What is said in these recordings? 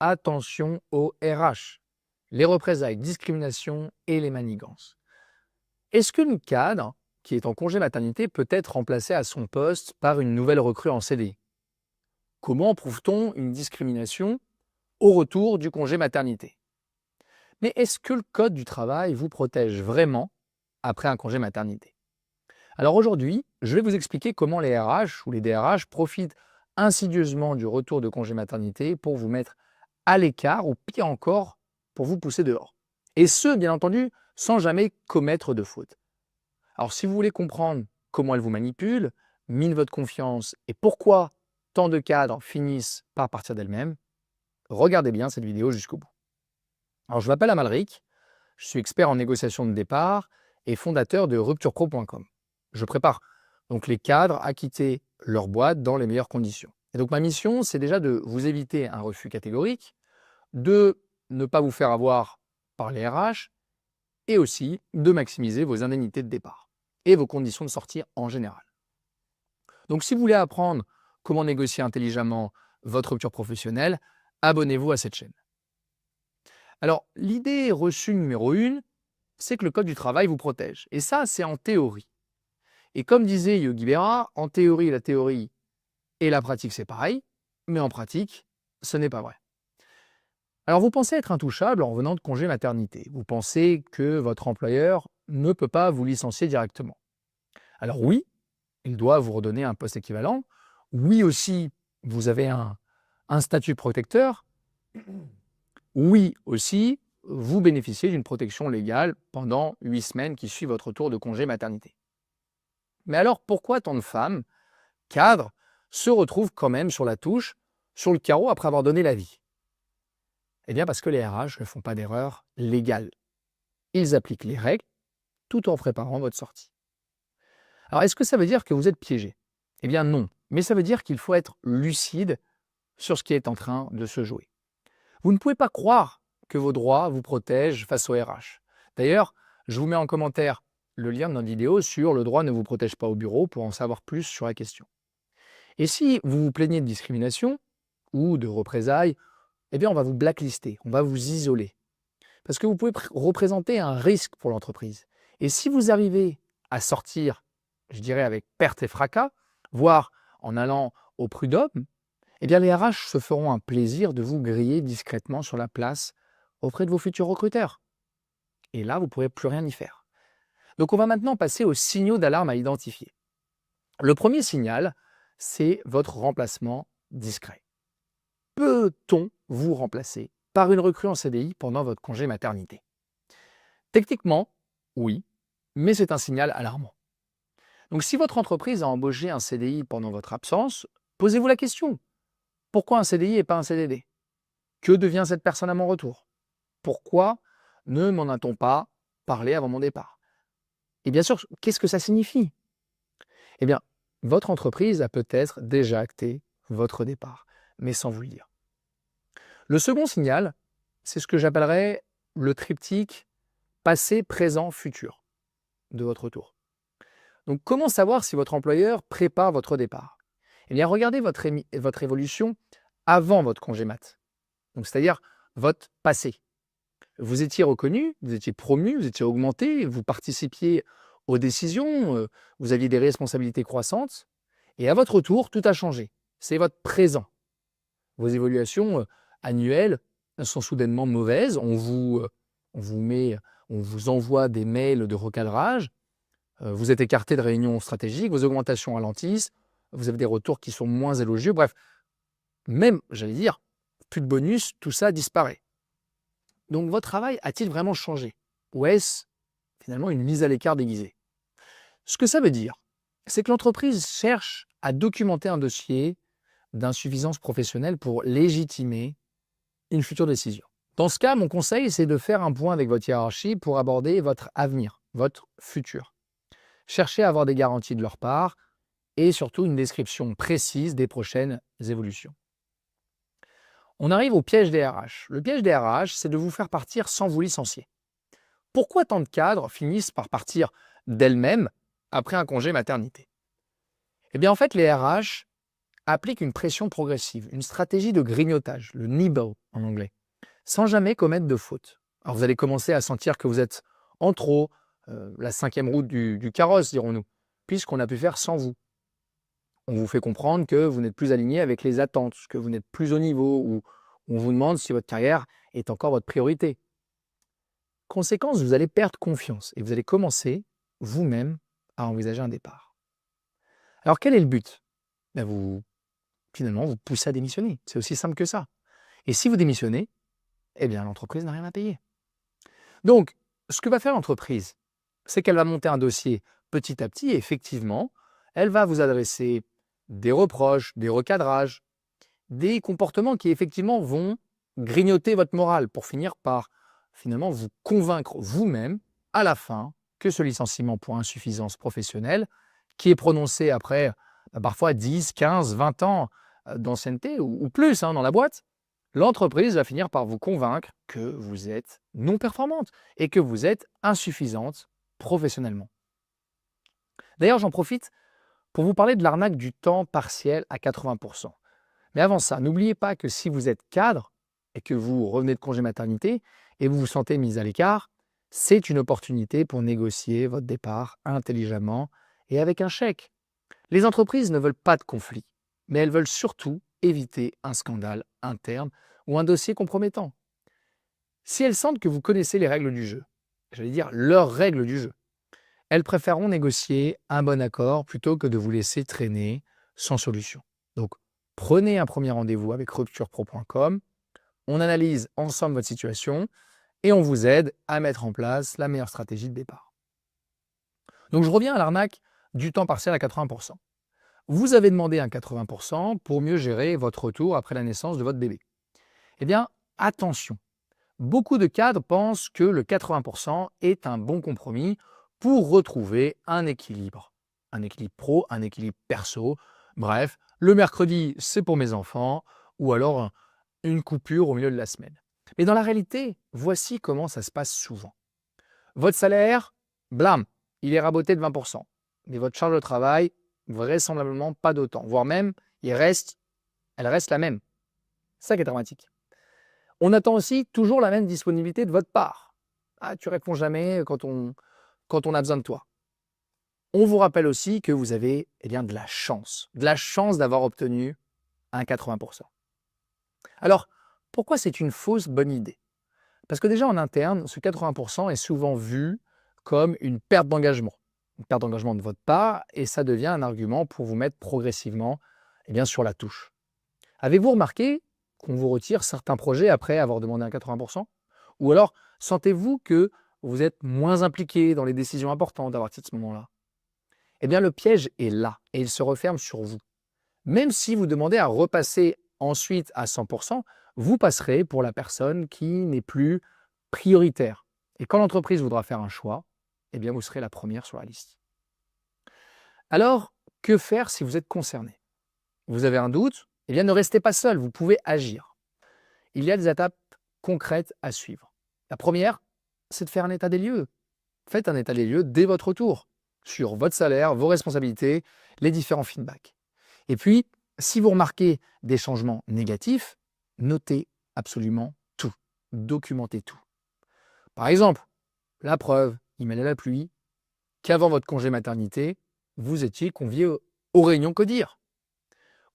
attention aux RH, les représailles, discrimination et les manigances. Est-ce qu'une cadre qui est en congé maternité peut être remplacée à son poste par une nouvelle recrue en CDI? Comment prouve-t-on une discrimination au retour du congé maternité? Mais est-ce que le Code du travail vous protège vraiment après un congé maternité? Alors aujourd'hui, je vais vous expliquer comment les RH ou les DRH profitent insidieusement du retour de congé maternité pour vous mettre à l'écart ou pire encore, pour vous pousser dehors. Et ce, bien entendu, sans jamais commettre de faute. Alors si vous voulez comprendre comment elles vous manipulent, minent votre confiance et pourquoi tant de cadres finissent par partir d'elles-mêmes, regardez bien cette vidéo jusqu'au bout. Alors je m'appelle Amalric, je suis expert en négociation de départ et fondateur de rupturepro.com. Je prépare donc les cadres à quitter leur boîte dans les meilleures conditions. Et donc ma mission, c'est déjà de vous éviter un refus catégorique, de ne pas vous faire avoir par les RH et aussi de maximiser vos indemnités de départ et vos conditions de sortie en général. Donc si vous voulez apprendre comment négocier intelligemment votre rupture professionnelle, abonnez-vous à cette chaîne. Alors l'idée reçue numéro 1, c'est que le Code du travail vous protège. Et ça, c'est en théorie. Et comme disait Yogi Berra, en théorie, la théorie et la pratique, c'est pareil, mais en pratique, ce n'est pas vrai. Alors vous pensez être intouchable en revenant de congé maternité. Vous pensez que votre employeur ne peut pas vous licencier directement. Alors oui, il doit vous redonner un poste équivalent. Oui aussi, vous avez un statut protecteur. Oui aussi, vous bénéficiez d'une protection légale pendant 8 semaines qui suivent votre retour de congé maternité. Mais alors pourquoi tant de femmes, cadres, se retrouvent quand même sur la touche, sur le carreau après avoir donné la vie? Eh bien parce que les RH ne font pas d'erreur légale. Ils appliquent les règles tout en préparant votre sortie. Alors est-ce que ça veut dire que vous êtes piégé? Eh bien non, mais ça veut dire qu'il faut être lucide sur ce qui est en train de se jouer. Vous ne pouvez pas croire que vos droits vous protègent face aux RH. D'ailleurs, je vous mets en commentaire le lien de notre vidéo sur le droit ne vous protège pas au bureau pour en savoir plus sur la question. Et si vous vous plaignez de discrimination ou de représailles, eh bien on va vous blacklister, on va vous isoler. Parce que vous pouvez représenter un risque pour l'entreprise. Et si vous arrivez à sortir, je dirais avec perte et fracas, voire en allant au prud'homme, eh bien les RH se feront un plaisir de vous griller discrètement sur la place auprès de vos futurs recruteurs. Et là, vous ne pourrez plus rien y faire. Donc on va maintenant passer aux signaux d'alarme à identifier. Le premier signal, c'est votre remplacement discret. Peut-on vous remplacer par une recrue en CDI pendant votre congé maternité? Techniquement, oui, mais c'est un signal alarmant. Donc si votre entreprise a embauché un CDI pendant votre absence, posez-vous la question. Pourquoi un CDI et pas un CDD? Que devient cette personne à mon retour? Pourquoi ne m'en a-t-on pas parlé avant mon départ? Et bien sûr, qu'est-ce que ça signifie? Eh bien, votre entreprise a peut-être déjà acté votre départ, mais sans vous le dire. Le second signal, c'est ce que j'appellerais le triptyque passé, présent, futur de votre retour. Donc, comment savoir si votre employeur prépare votre départ? Eh bien, regardez votre évolution avant votre congé mat. Donc, c'est-à-dire votre passé. Vous étiez reconnu, vous étiez promu, vous étiez augmenté, vous participiez aux décisions, vous aviez des responsabilités croissantes. Et à votre retour, tout a changé. C'est votre présent. Vos évaluations annuelles sont soudainement mauvaises. On vous envoie des mails de recadrage. Vous êtes écarté de réunions stratégiques, vos augmentations ralentissent, vous avez des retours qui sont moins élogieux. Bref, même, j'allais dire, plus de bonus, tout ça disparaît. Donc votre travail a-t-il vraiment changé? Ou est-ce finalement une mise à l'écart déguisée? Ce que ça veut dire, c'est que l'entreprise cherche à documenter un dossier d'insuffisance professionnelle pour légitimer une future décision. Dans ce cas, mon conseil, c'est de faire un point avec votre hiérarchie pour aborder votre avenir, votre futur. Cherchez à avoir des garanties de leur part et surtout une description précise des prochaines évolutions. On arrive au piège des RH. Le piège des RH, c'est de vous faire partir sans vous licencier. Pourquoi tant de cadres finissent par partir d'elles-mêmes après un congé maternité? Eh bien, en fait, les RH appliquent une pression progressive, une stratégie de grignotage, le nibble en anglais, sans jamais commettre de faute. Alors vous allez commencer à sentir que vous êtes en trop, la cinquième roue du carrosse, dirons-nous, puisqu'on a pu faire sans vous. On vous fait comprendre que vous n'êtes plus aligné avec les attentes, que vous n'êtes plus au niveau, ou on vous demande si votre carrière est encore votre priorité. Conséquence, vous allez perdre confiance et vous allez commencer vous-même à envisager un départ. Alors quel est le but? Finalement, vous poussez à démissionner. C'est aussi simple que ça. Et si vous démissionnez, eh bien l'entreprise n'a rien à payer. Donc, ce que va faire l'entreprise, c'est qu'elle va monter un dossier petit à petit et effectivement, elle va vous adresser des reproches, des recadrages, des comportements qui effectivement vont grignoter votre morale pour finir par finalement vous convaincre vous-même à la fin que ce licenciement pour insuffisance professionnelle, qui est prononcé après parfois 10, 15, 20 ans d'ancienneté ou plus dans la boîte, l'entreprise va finir par vous convaincre que vous êtes non performante et que vous êtes insuffisante professionnellement. D'ailleurs, j'en profite pour vous parler de l'arnaque du temps partiel à 80%. Mais avant ça, n'oubliez pas que si vous êtes cadre et que vous revenez de congé maternité et vous vous sentez mis à l'écart, c'est une opportunité pour négocier votre départ intelligemment et avec un chèque. Les entreprises ne veulent pas de conflit, mais elles veulent surtout éviter un scandale interne ou un dossier compromettant. Si elles sentent que vous connaissez les règles du jeu, j'allais dire leurs règles du jeu, elles préféreront négocier un bon accord plutôt que de vous laisser traîner sans solution. Donc, prenez un premier rendez-vous avec rupturepro.com, on analyse ensemble votre situation et on vous aide à mettre en place la meilleure stratégie de départ. Donc, je reviens à l'arnaque du temps partiel à 80%. Vous avez demandé un 80% pour mieux gérer votre retour après la naissance de votre bébé. Eh bien, attention, beaucoup de cadres pensent que le 80% est un bon compromis pour retrouver un équilibre pro, un équilibre perso. Bref, le mercredi, c'est pour mes enfants, ou alors une coupure au milieu de la semaine. Mais dans la réalité, voici comment ça se passe souvent. Votre salaire, blam, il est raboté de 20%. Mais votre charge de travail, vraisemblablement pas d'autant, voire même, elle reste la même. C'est ça qui est dramatique. On attend aussi toujours la même disponibilité de votre part. Ah, tu réponds jamais quand on a besoin de toi. On vous rappelle aussi que vous avez de la chance d'avoir obtenu un 80%. Alors, pourquoi c'est une fausse bonne idée? Parce que déjà en interne, ce 80% est souvent vu comme une perte d'engagement de votre part, et ça devient un argument pour vous mettre progressivement sur la touche. Avez-vous remarqué qu'on vous retire certains projets après avoir demandé un 80%? Ou alors, sentez-vous que vous êtes moins impliqué dans les décisions importantes à partir de ce moment-là? Eh bien, le piège est là et il se referme sur vous. Même si vous demandez à repasser ensuite à 100%, vous passerez pour la personne qui n'est plus prioritaire. Et quand l'entreprise voudra faire un choix, vous serez la première sur la liste. Alors, que faire si vous êtes concerné? Vous avez un doute? Ne restez pas seul, vous pouvez agir. Il y a des étapes concrètes à suivre. La première, c'est de faire un état des lieux. Faites un état des lieux dès votre retour sur votre salaire, vos responsabilités, les différents feedbacks. Et puis, si vous remarquez des changements négatifs, notez absolument tout, documentez tout. Par exemple, la preuve, email à la pluie, qu'avant votre congé maternité, vous étiez convié aux réunions CODIR.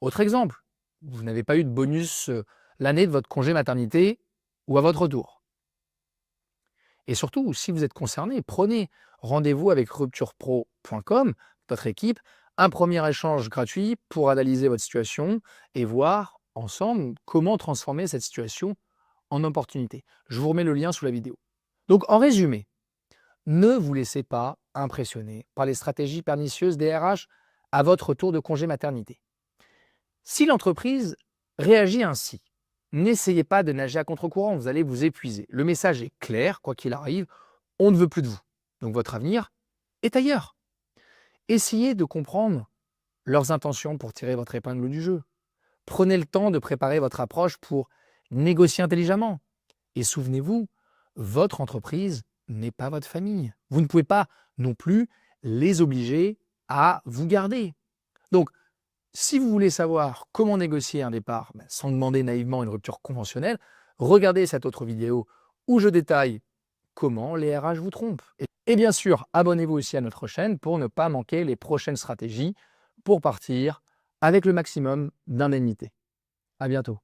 Autre exemple, vous n'avez pas eu de bonus l'année de votre congé maternité ou à votre retour. Et surtout, si vous êtes concerné, prenez rendez-vous avec rupturepro.com, votre équipe, un premier échange gratuit pour analyser votre situation et voir ensemble comment transformer cette situation en opportunité. Je vous remets le lien sous la vidéo. Donc en résumé, ne vous laissez pas impressionner par les stratégies pernicieuses des RH à votre retour de congé maternité. Si l'entreprise réagit ainsi, n'essayez pas de nager à contre-courant, vous allez vous épuiser. Le message est clair, quoi qu'il arrive, on ne veut plus de vous. Donc votre avenir est ailleurs. Essayez de comprendre leurs intentions pour tirer votre épingle du jeu. Prenez le temps de préparer votre approche pour négocier intelligemment. Et souvenez-vous, votre entreprise n'est pas votre famille. Vous ne pouvez pas non plus les obliger à vous garder. Donc, si vous voulez savoir comment négocier un départ sans demander naïvement une rupture conventionnelle, regardez cette autre vidéo où je détaille comment les RH vous trompent. Et bien sûr, abonnez-vous aussi à notre chaîne pour ne pas manquer les prochaines stratégies pour partir avec le maximum d'indemnités. À bientôt.